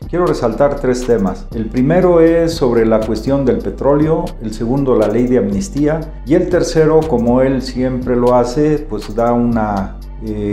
quiero resaltar tres temas. El primero es sobre la cuestión del petróleo, el segundo la ley de amnistía y el tercero, como él siempre lo hace, pues da una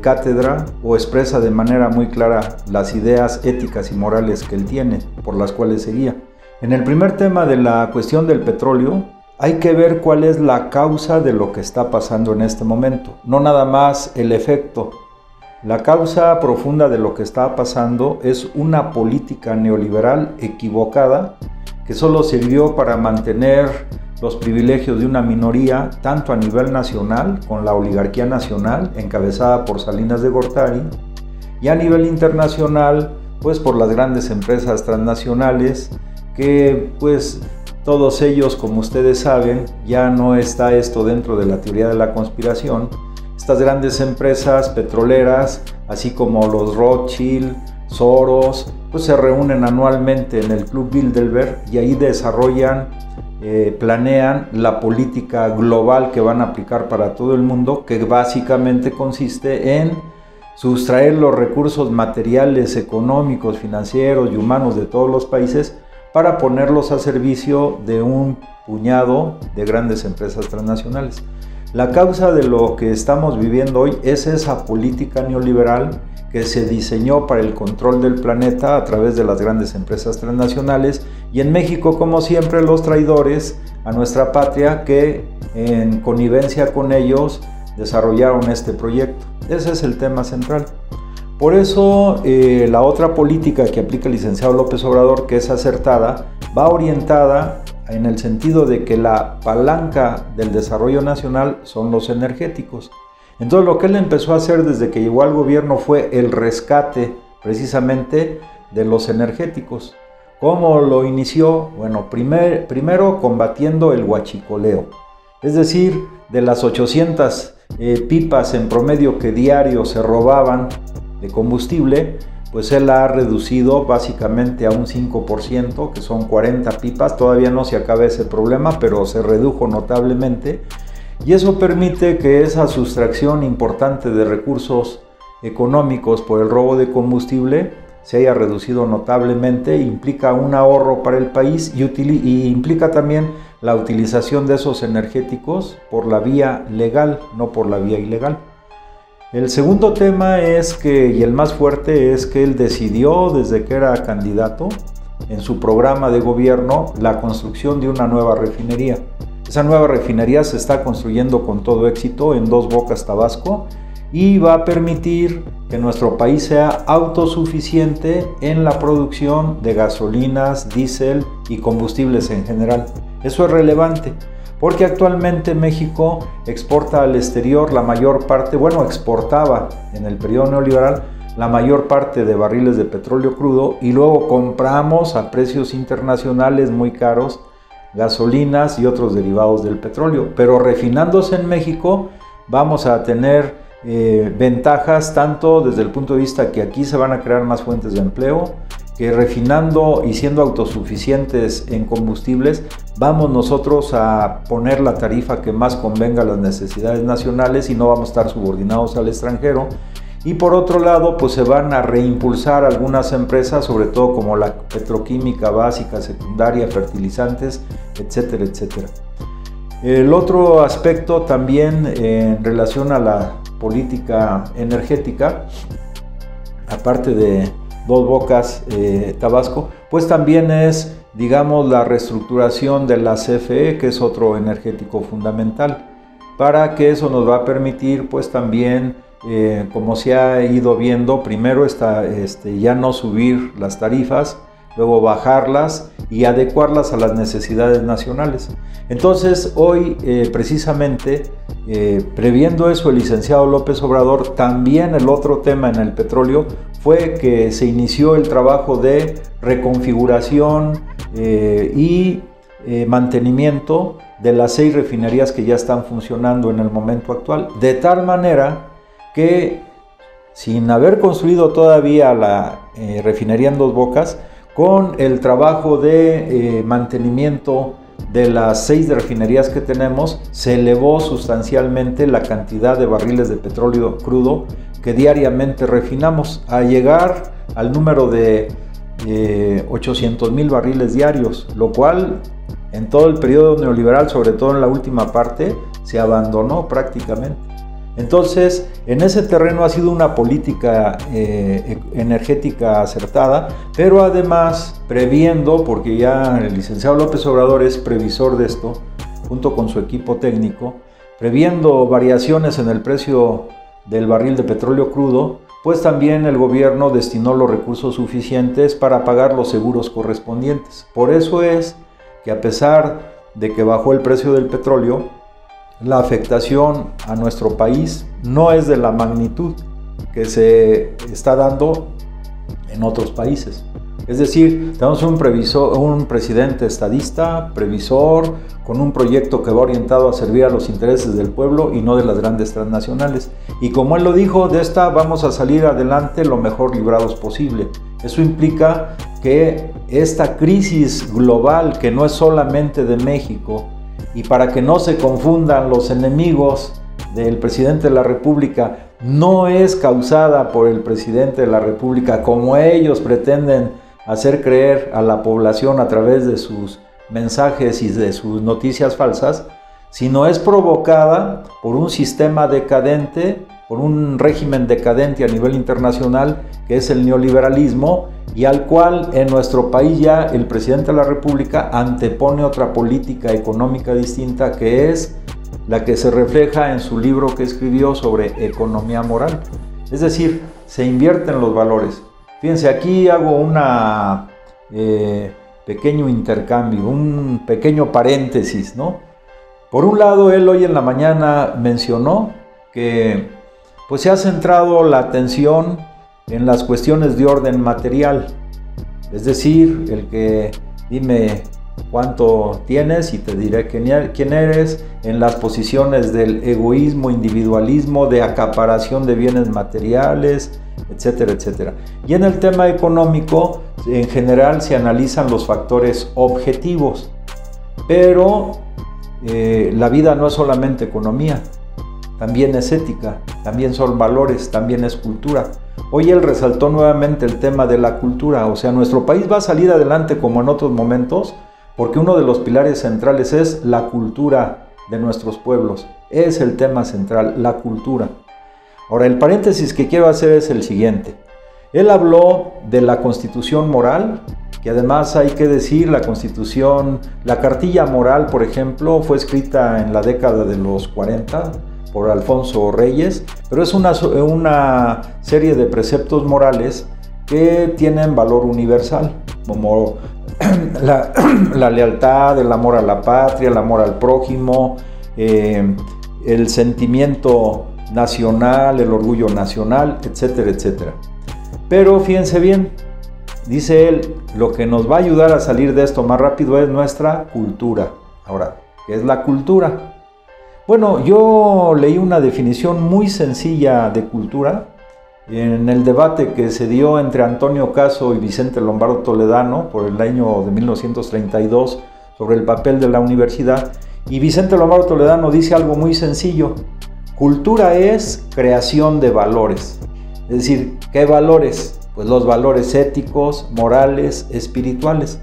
cátedra o expresa de manera muy clara las ideas éticas y morales que él tiene, por las cuales se guía. En el primer tema de la cuestión del petróleo, hay que ver cuál es la causa de lo que está pasando en este momento, no nada más el efecto. La causa profunda de lo que está pasando es una política neoliberal equivocada que solo sirvió para mantener los privilegios de una minoría, tanto a nivel nacional, con la oligarquía nacional, encabezada por Salinas de Gortari, y a nivel internacional, pues por las grandes empresas transnacionales, que pues todos ellos, como ustedes saben, ya no está esto dentro de la teoría de la conspiración. Estas grandes empresas petroleras, así como los Rothschild, Soros, pues se reúnen anualmente en el Club Bilderberg y ahí desarrollan, planean la política global que van a aplicar para todo el mundo, que básicamente consiste en sustraer los recursos materiales, económicos, financieros y humanos de todos los países para ponerlos a servicio de un puñado de grandes empresas transnacionales. La causa de lo que estamos viviendo hoy es esa política neoliberal que se diseñó para el control del planeta a través de las grandes empresas transnacionales y en México, como siempre, los traidores a nuestra patria que en connivencia con ellos desarrollaron este proyecto. Ese es el tema central. Por eso la otra política que aplica el licenciado López Obrador, que es acertada, va orientada en el sentido de que la palanca del desarrollo nacional son los energéticos. Entonces lo que él empezó a hacer desde que llegó al gobierno fue el rescate precisamente de los energéticos. ¿Cómo lo inició? Bueno, primero combatiendo el huachicoleo, es decir, de las 800 pipas en promedio que diario se robaban de combustible, pues él ha reducido básicamente a un 5%, que son 40 pipas. Todavía no se acaba ese problema, pero se redujo notablemente y eso permite que esa sustracción importante de recursos económicos por el robo de combustible se haya reducido notablemente. Implica un ahorro para el país y implica también la utilización de esos energéticos por la vía legal, no por la vía ilegal. El segundo tema es que, y el más fuerte, es que él decidió desde que era candidato en su programa de gobierno la construcción de una nueva refinería. Esa nueva refinería se está construyendo con todo éxito en Dos Bocas, Tabasco, y va a permitir que nuestro país sea autosuficiente en la producción de gasolinas, diésel y combustibles en general. Eso es relevante, porque actualmente México exporta al exterior la mayor parte, bueno, exportaba en el periodo neoliberal la mayor parte de barriles de petróleo crudo y luego compramos a precios internacionales muy caros gasolinas y otros derivados del petróleo. Pero refinándose en México vamos a tener ventajas tanto desde el punto de vista que aquí se van a crear más fuentes de empleo, que refinando y siendo autosuficientes en combustibles, vamos nosotros a poner la tarifa que más convenga a las necesidades nacionales y no vamos a estar subordinados al extranjero. Y por otro lado, pues se van a reimpulsar algunas empresas, sobre todo como la petroquímica básica, secundaria, fertilizantes, etcétera, etcétera. El otro aspecto también en relación a la política energética, aparte de Dos Bocas, Tabasco, pues también es, digamos, la reestructuración de la CFE, que es otro energético fundamental, para que eso nos va a permitir, pues también, como se ha ido viendo, primero ya no subir las tarifas, luego bajarlas y adecuarlas a las necesidades nacionales. Entonces hoy precisamente previendo eso, el licenciado López Obrador, también el otro tema en el petróleo fue que se inició el trabajo de reconfiguración y mantenimiento de las 6 refinerías que ya están funcionando en el momento actual, de tal manera que sin haber construido todavía la refinería en Dos Bocas, con el trabajo de mantenimiento de las 6 refinerías que tenemos, se elevó sustancialmente la cantidad de barriles de petróleo crudo que diariamente refinamos, a llegar al número de 800,000 barriles diarios, lo cual en todo el periodo neoliberal, sobre todo en la última parte, se abandonó prácticamente. Entonces, en ese terreno ha sido una política energética acertada, pero además previendo, porque ya el licenciado López Obrador es previsor de esto, junto con su equipo técnico, previendo variaciones en el precio del barril de petróleo crudo, pues también el gobierno destinó los recursos suficientes para pagar los seguros correspondientes. Por eso es que a pesar de que bajó el precio del petróleo, la afectación a nuestro país no es de la magnitud que se está dando en otros países. Es decir, tenemos un presidente estadista, previsor, con un proyecto que va orientado a servir a los intereses del pueblo y no de las grandes transnacionales. Y como él lo dijo, de esta vamos a salir adelante lo mejor librados posible. Eso implica que esta crisis global, que no es solamente de México, y para que no se confundan los enemigos del presidente de la República, no es causada por el presidente de la República, como ellos pretenden hacer creer a la población a través de sus mensajes y de sus noticias falsas, sino es provocada por un sistema decadente, por un régimen decadente a nivel internacional, que es el neoliberalismo, y al cual en nuestro país ya el presidente de la República antepone otra política económica distinta, que es la que se refleja en su libro que escribió sobre economía moral. Es decir, se invierten los valores. Fíjense, aquí hago una pequeño intercambio, un pequeño paréntesis, ¿no? Por un lado, él hoy en la mañana mencionó que pues se ha centrado la atención en las cuestiones de orden material, es decir, el que dime cuánto tienes y te diré quién eres, en las posiciones del egoísmo, individualismo, de acaparación de bienes materiales, etcétera, etcétera. Y en el tema económico, en general se analizan los factores objetivos, pero la vida no es solamente economía, también es ética, también son valores, también es cultura. Hoy él resaltó nuevamente el tema de la cultura, o sea, nuestro país va a salir adelante como en otros momentos, porque uno de los pilares centrales es la cultura de nuestros pueblos, es el tema central, la cultura. Ahora, el paréntesis que quiero hacer es el siguiente. Él habló de la Constitución moral, que además hay que decir, la Constitución, la Cartilla Moral, por ejemplo, fue escrita en la década de los 40 por Alfonso Reyes, pero es una serie de preceptos morales que tienen valor universal, como la lealtad, el amor a la patria, el amor al prójimo, el sentimiento nacional, el orgullo nacional, etcétera, etcétera. Pero fíjense bien, dice él, lo que nos va a ayudar a salir de esto más rápido es nuestra cultura. Ahora, ¿qué es la cultura? Bueno, yo leí una definición muy sencilla de cultura en el debate que se dio entre Antonio Caso y Vicente Lombardo Toledano por el año de 1932 sobre el papel de la universidad. Y Vicente Lombardo Toledano dice algo muy sencillo: cultura es creación de valores. Es decir, ¿qué valores? Pues los valores éticos, morales, espirituales.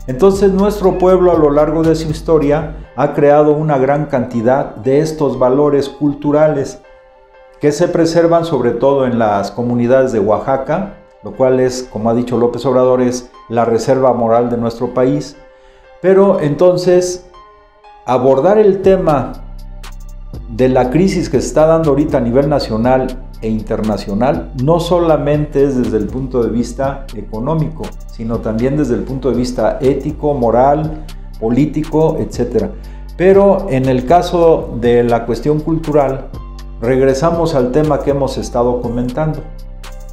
Entonces nuestro pueblo a lo largo de su historia ha creado una gran cantidad de estos valores culturales que se preservan sobre todo en las comunidades de Oaxaca, lo cual es, como ha dicho López Obrador, es la reserva moral de nuestro país. Pero entonces, abordar el tema de la crisis que se está dando ahorita a nivel nacional e internacional no solamente es desde el punto de vista económico, sino también desde el punto de vista ético, moral, político, etc. Pero en el caso de la cuestión cultural, regresamos al tema que hemos estado comentando.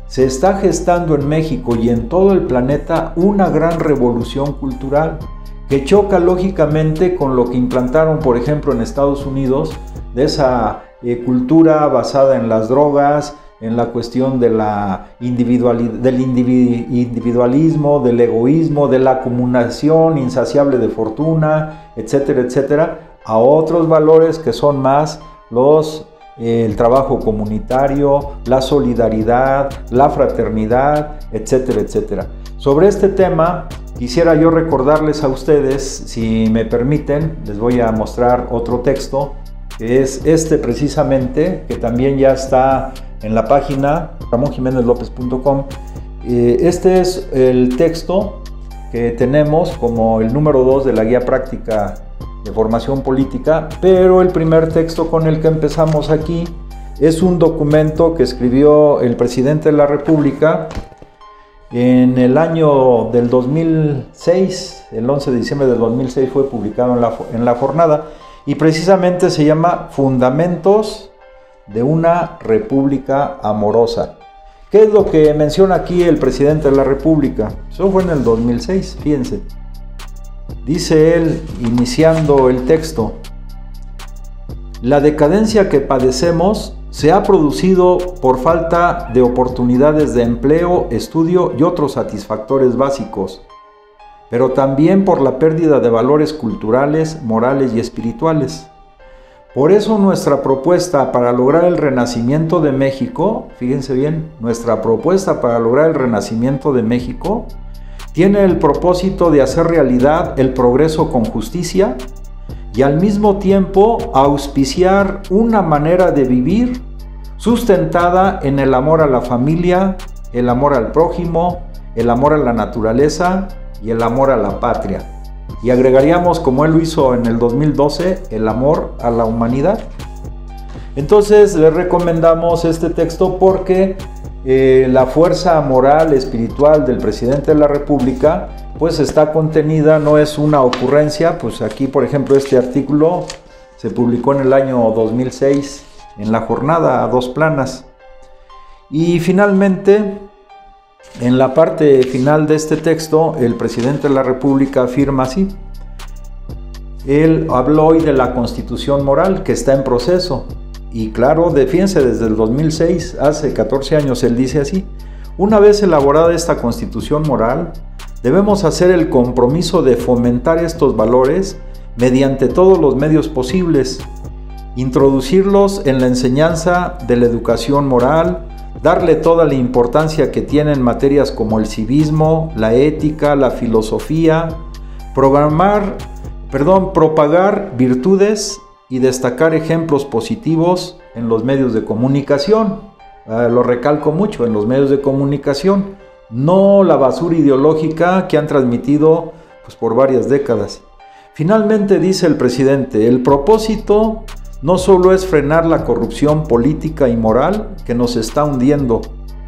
Se está gestando en México y en todo el planeta una gran revolución cultural que choca lógicamente con lo que implantaron, por ejemplo, en Estados Unidos, de esa cultura basada en las drogas, en la cuestión de del individualismo, del egoísmo, de la acumulación insaciable de fortuna, etcétera, etcétera, a otros valores que son más el trabajo comunitario, la solidaridad, la fraternidad, etcétera, etcétera. Sobre este tema, quisiera yo recordarles a ustedes, si me permiten, les voy a mostrar otro texto, que es este precisamente, que también ya está en la página ramonjimenezlopez.com. Este es el texto que tenemos como el número 2 de la guía práctica de formación política, pero el primer texto con el que empezamos aquí es un documento que escribió el presidente de la República en el año del 2006, el 11 de diciembre del 2006 fue publicado en la jornada, y precisamente se llama Fundamentos de una República Amorosa. ¿Qué es lo que menciona aquí el presidente de la República? Eso fue en el 2006, fíjense. Dice él, iniciando el texto: la decadencia que padecemos se ha producido por falta de oportunidades de empleo, estudio y otros satisfactores básicos, pero también por la pérdida de valores culturales, morales y espirituales. Por eso nuestra propuesta para lograr el renacimiento de México, fíjense bien, nuestra propuesta para lograr el renacimiento de México tiene el propósito de hacer realidad el progreso con justicia y al mismo tiempo auspiciar una manera de vivir sustentada en el amor a la familia, el amor al prójimo, el amor a la naturaleza y el amor a la patria. Y agregaríamos, como él lo hizo en el 2012, el amor a la humanidad. Entonces les recomendamos este texto porque la fuerza moral, espiritual del presidente de la República pues está contenida, no es una ocurrencia. Pues aquí, por ejemplo, este artículo se publicó en el año 2006 en la jornada a 2 planas. Y finalmente, en la parte final de este texto, el presidente de la República afirma así: él habló hoy de la Constitución moral que está en proceso. Y claro, fíjense, desde el 2006, hace 14 años, él dice así: una vez elaborada esta Constitución moral, debemos hacer el compromiso de fomentar estos valores mediante todos los medios posibles, introducirlos en la enseñanza de la educación moral, darle toda la importancia que tienen materias como el civismo, la ética, la filosofía, propagar virtudes y destacar ejemplos positivos en los medios de comunicación. Lo recalco mucho, en los medios de comunicación, no la basura ideológica que han transmitido pues, por varias décadas. Finalmente, dice el presidente, el propósito no solo es frenar la corrupción política y moral que nos está hundiendo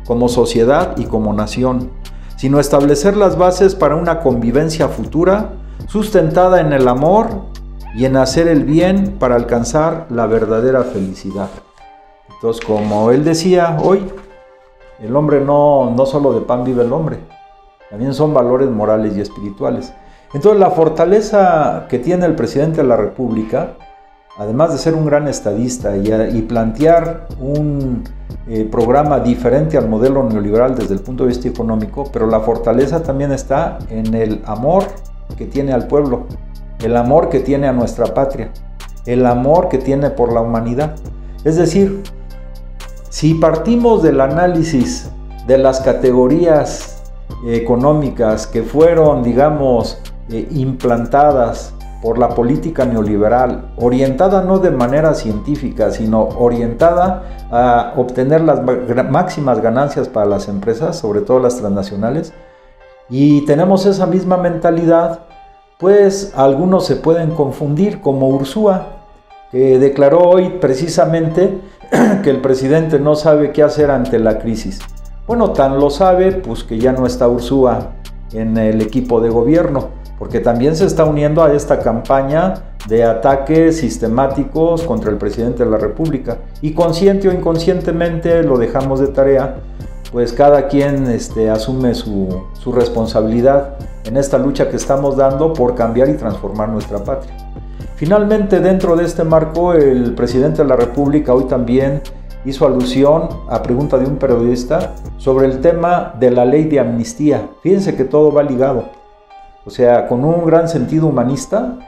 como sociedad y como nación, sino establecer las bases para una convivencia futura sustentada en el amor y en hacer el bien para alcanzar la verdadera felicidad. Entonces, como él decía hoy, el hombre no solo de pan vive el hombre, también son valores morales y espirituales. Entonces, la fortaleza que tiene el presidente de la República, además de ser un gran estadista y plantear un programa diferente al modelo neoliberal desde el punto de vista económico, pero la fortaleza también está en el amor que tiene al pueblo, el amor que tiene a nuestra patria, el amor que tiene por la humanidad. Es decir, si partimos del análisis de las categorías económicas que fueron, digamos, implantadas por la política neoliberal, orientada no de manera científica, sino orientada a obtener las máximas ganancias para las empresas, sobre todo las transnacionales, y tenemos esa misma mentalidad, pues algunos se pueden confundir, como Ursúa, que declaró hoy precisamente que el presidente no sabe qué hacer ante la crisis. Bueno, tan lo sabe, pues que ya no está Ursúa en el equipo de gobierno, porque también se está uniendo a esta campaña de ataques sistemáticos contra el presidente de la República. Y consciente o inconscientemente lo dejamos de tarea, pues cada quien asume su responsabilidad en esta lucha que estamos dando por cambiar y transformar nuestra patria. Finalmente, dentro de este marco, el presidente de la República hoy también hizo alusión a pregunta de un periodista sobre el tema de la ley de amnistía. Fíjense que todo va ligado. O sea, con un gran sentido humanista,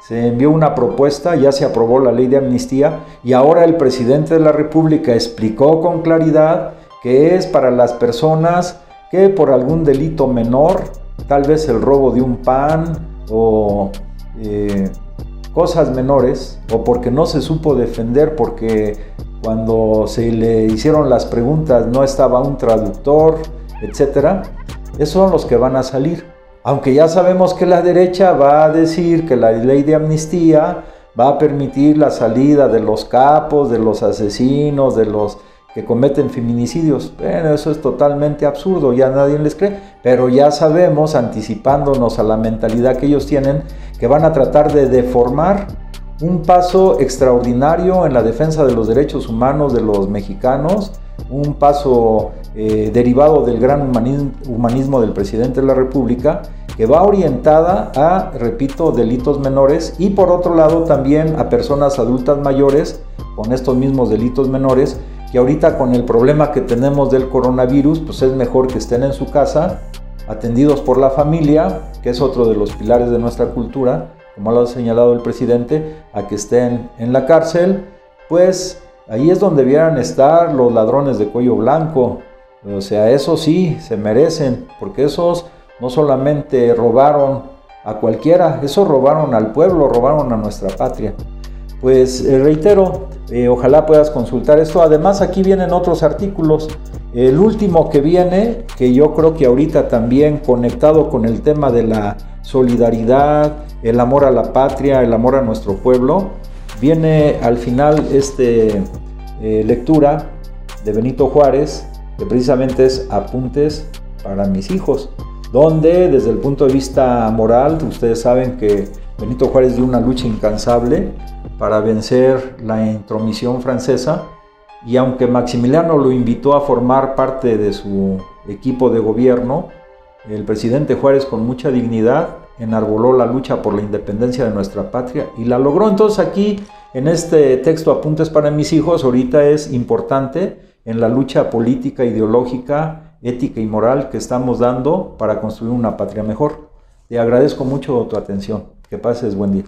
se envió una propuesta, ya se aprobó la ley de amnistía y ahora el presidente de la República explicó con claridad que es para las personas que por algún delito menor, tal vez el robo de un pan o cosas menores, o porque no se supo defender, porque cuando se le hicieron las preguntas no estaba un traductor, etcétera, esos son los que van a salir. Aunque ya sabemos que la derecha va a decir que la ley de amnistía va a permitir la salida de los capos, de los asesinos, de los que cometen feminicidios. Bueno, eso es totalmente absurdo, ya nadie les cree, pero ya sabemos, anticipándonos a la mentalidad que ellos tienen, que van a tratar de deformar un paso extraordinario en la defensa de los derechos humanos de los mexicanos, un paso derivado del gran humanismo del presidente de la República, que va orientada a, repito, delitos menores, y por otro lado también a personas adultas mayores con estos mismos delitos menores, que ahorita con el problema que tenemos del coronavirus, pues es mejor que estén en su casa, atendidos por la familia, que es otro de los pilares de nuestra cultura, como lo ha señalado el presidente, a que estén en la cárcel. Pues ahí es donde debieran estar los ladrones de cuello blanco. O sea, eso sí, se merecen, porque esos no solamente robaron a cualquiera, esos robaron al pueblo, robaron a nuestra patria. Pues reitero, ojalá puedas consultar esto. Además, aquí vienen otros artículos. El último que viene, que yo creo que ahorita también conectado con el tema de la solidaridad, el amor a la patria, el amor a nuestro pueblo, viene al final lectura de Benito Juárez, que precisamente es Apuntes para mis hijos, donde desde el punto de vista moral, ustedes saben que Benito Juárez dio una lucha incansable para vencer la intromisión francesa, y aunque Maximiliano lo invitó a formar parte de su equipo de gobierno, el presidente Juárez con mucha dignidad enarboló la lucha por la independencia de nuestra patria y la logró. Entonces aquí en este texto Apuntes para mis hijos ahorita es importante en la lucha política, ideológica, ética y moral que estamos dando para construir una patria mejor. Te agradezco mucho tu atención. Que pases buen día.